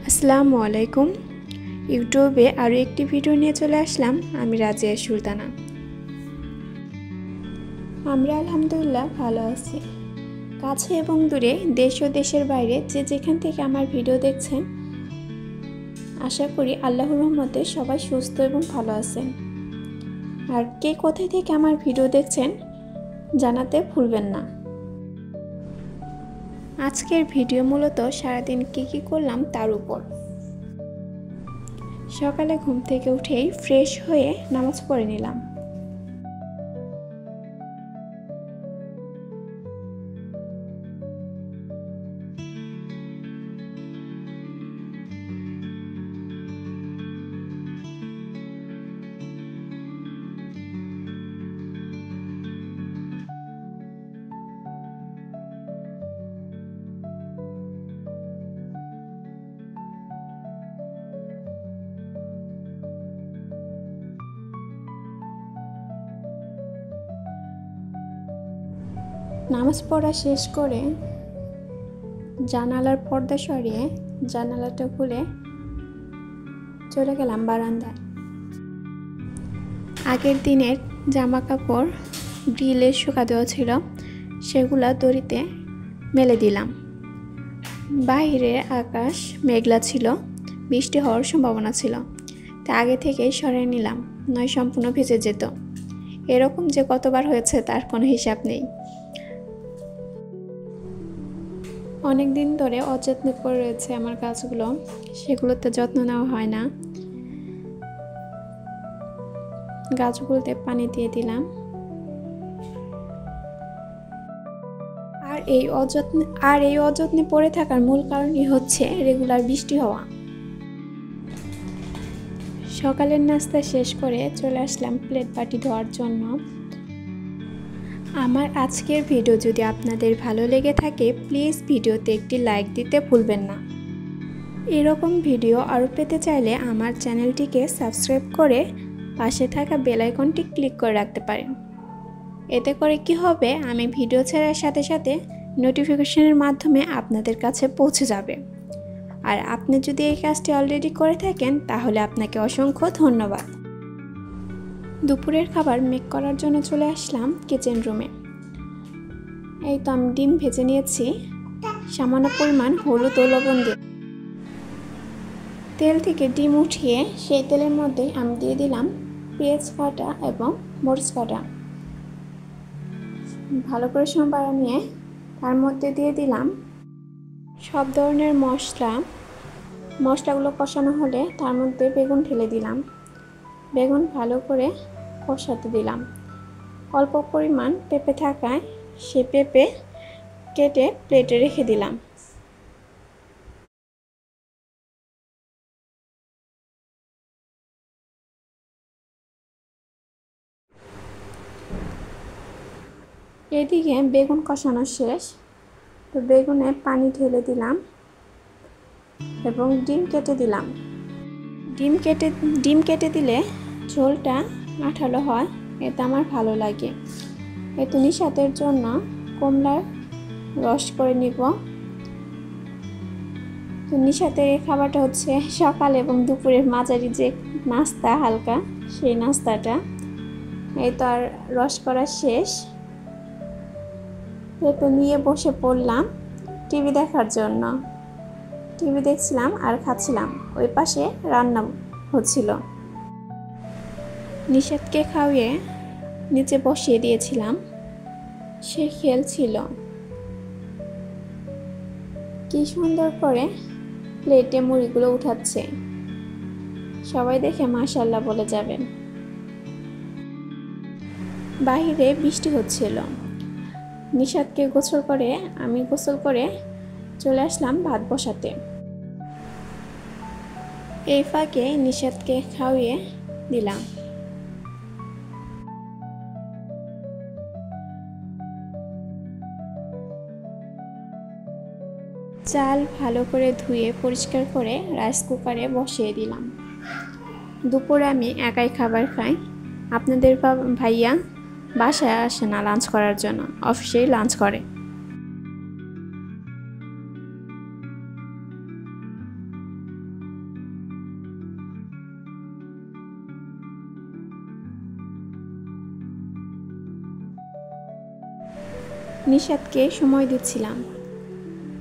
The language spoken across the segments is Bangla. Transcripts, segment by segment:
আসসালামু আলাইকুম। ইউটিউবে আরও একটি ভিডিও নিয়ে চলে আসলাম। আমি রাজিয়া সুলতানা। আমরা আলহামদুলিল্লাহ ভালো আছি। কাছে এবং দূরে, দেশ ও দেশের বাইরে যে যেখান থেকে আমার ভিডিও দেখছেন, আশা করি আল্লাহর রহমতে সবাই সুস্থ এবং ভালো আছেন। আর কে কোথায় থেকে আমার ভিডিও দেখছেন জানাতে ভুলবেন না। আজকের ভিডিও মূলত সারাদিন কি করলাম তার উপর। সকালে ঘুম থেকে উঠেই ফ্রেশ হয়ে নামাজ পড়ে নিলাম। নামাজ পড়া শেষ করে জানালার পর্দা সরিয়ে জানালাটা খুলে চলে গেলাম বারান্দায়। আগের দিনের জামা কাপড় গ্রিলে শুকা দেওয়া ছিল, সেগুলা দড়িতে মেলে দিলাম। বাইরের আকাশ মেঘলা ছিল, বৃষ্টি হওয়ার সম্ভাবনা ছিল, তা আগে থেকেই সরিয়ে নিলাম, নয় সম্পূর্ণ ভিজে যেত। এরকম যে কতবার হয়েছে তার কোনো হিসাব নেই। অনেক দিন ধরে অযত্নে পড়ে রয়েছে আমার গাছগুলো, সেগুলোতে যত্ন নেওয়া হয় না। গাছগুলোতে পানি দিয়ে দিলাম। আর এই অযত্নে পড়ে থাকার মূল কারণই হচ্ছে রেগুলার বৃষ্টি হওয়া। সকালের নাস্তা শেষ করে চলে আসলাম প্লেট বাটি ধোয়ার জন্য। আমার আজকের ভিডিও যদি আপনাদের ভালো লেগে থাকে, প্লিজ ভিডিওতে একটি লাইক দিতে ভুলবেন না। এরকম ভিডিও আরও পেতে চাইলে আমার চ্যানেলটিকে সাবস্ক্রাইব করে পাশে থাকা বেল আইকনটি ক্লিক করে রাখতে পারেন। এতে করে কি হবে, আমি ভিডিও ছাড়ার সাথে সাথে নোটিফিকেশনের মাধ্যমে আপনাদের কাছে পৌঁছে যাবে। আর আপনি যদি এই কাজটি অলরেডি করে থাকেন তাহলে আপনাকে অসংখ্য ধন্যবাদ। দুপুরের খাবার মেক করার জন্য চলে আসলাম কিচেন রুমে। এই তো আমি ডিম ভেজে নিয়েছি সামান্য পরিমাণ হলুদ ও লবণ দিয়ে। তেল থেকে ডিম উঠিয়ে সেই তেলের মধ্যে আমি দিয়ে দিলাম পেঁয়াজ কাটা এবং মরিচ কাটা। ভালো করে সম্বারা নিয়ে তার মধ্যে দিয়ে দিলাম সব ধরনের মশলাগুলো কষানো হলে তার মধ্যে বেগুন ঢেলে দিলাম। বেগুন ভালো করে কষাতে দিলাম। অল্প পরিমাণ পেঁপে থাকায় সে পেঁপে কেটে প্লেটে রেখে দিলাম। এদিকে বেগুন কষানো শেষ, তো বেগুনে পানি ঢেলে দিলাম এবং ডিম কেটে দিলাম। ডিম কেটে দিলে ঝোলটা আঠালো হয়, এতে আমার ভালো লাগে। এতে নিশাতের জন্য কমলার রস করে নিব। তো নিশাতের এই খাবারটা হচ্ছে সকাল এবং দুপুরের মাঝারি যে নাস্তা, হালকা সেই নাস্তাটা। এই তো আর রস করা শেষ। তো নিয়ে বসে পড়লাম টিভি দেখার জন্য। টিভি দেখছিলাম আর খাচ্ছিলাম। ওই পাশে রান্না হচ্ছিল। নিশাতকে খাওয়িয়ে নিচে বসিয়ে দিয়েছিলাম, সে খেলছিল। কি সুন্দর করে প্লেটে মুড়িগুলো উঠাচ্ছে, সবাই দেখে মাশাআল্লাহ বলে যাবেন। বাহিরে বৃষ্টি হচ্ছিল। নিশাতকে গোসল করে আমি গোসল করে চলে আসলাম ভাত বসাতে। এই ফাঁকে নিশাতকে খাওয়িয়ে দিলাম। চাল ভালো করে ধুয়ে পরিষ্কার করে রাইস কুকারে বসিয়ে দিলাম। দুপুরে আমি একাই খাবার খাই। আপনাদের ভাইয়া বাসায় আসে না লাঞ্চ করার জন্য, অফিসেই লাঞ্চ করে। নিশাদকে সময় দিচ্ছিলাম।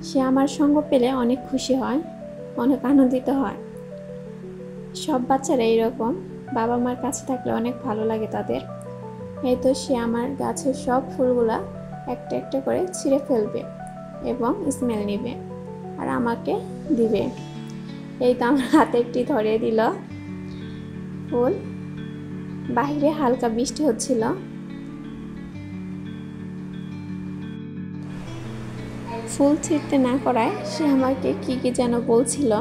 সে আমার সঙ্গ পেলে অনেক খুশি হয়, অনেক আনন্দিত হয়। সব বাচ্চারা এরকম, বাবা মার কাছে থাকলে অনেক ভালো লাগে তাদের। এই তো সে আমার গাছের সব ফুলগুলা একটা একটা করে ছিঁড়ে ফেলবে এবং স্মেল নেবে আর আমাকে দিবে। এই তো আমার হাতে একটি ধরিয়ে দিল ফুল। বাইরে হালকা বৃষ্টি হচ্ছিল। ফুল ছিঁড়তে না করায় সে আমাকে কি কি যেন বলছিল,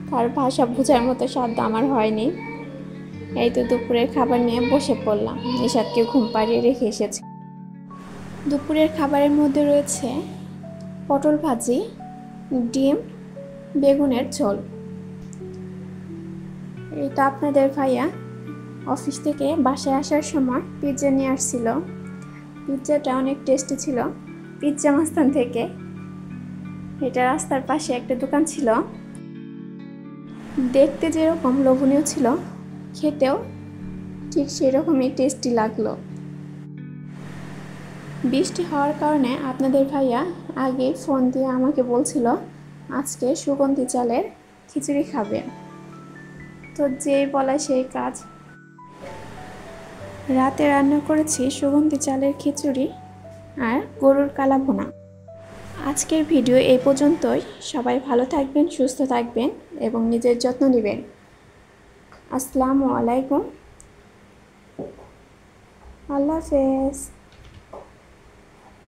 তার ভাষা বোঝার মতো সাধ্য আমার হয়নি। এই তো দুপুরের খাবার নিয়ে বসে পড়লাম। নিশাদকে ঘুম পাড়িয়ে রেখে এসেছি। দুপুরের খাবারের মধ্যে রয়েছে পটল ভাজি, ডিম, বেগুনের ঝোল। এই তো আপনাদের ভাইয়া অফিস থেকে বাসায় আসার সময় পিৎজা নিয়ে আসছিল। পিৎজাটা অনেক টেস্টি ছিল, পিৎজা মাস্তান থেকে। এটা রাস্তার পাশে একটা দোকান ছিল। দেখতে যেরকম লোভনীয় ছিল, খেতেও ঠিক সেরকমই টেস্টি লাগলো। বৃষ্টি হওয়ার কারণে আপনাদের ভাইয়া আগে ফোন দিয়ে আমাকে বলছিল আজকে সুগন্ধি চালের খিচুড়ি খাবে। তো যেই বলা সেই কাজ। রাতে রান্না করেছি সুগন্ধি চালের খিচুড়ি আর গরুর কালা ভুনা। আজকের ভিডিও এই পর্যন্তই। সবাই ভালো থাকবেন, সুস্থ থাকবেন এবং নিজের যত্ন নেবেন। আসসালামু আলাইকুম। আল্লাহ হাফেজ।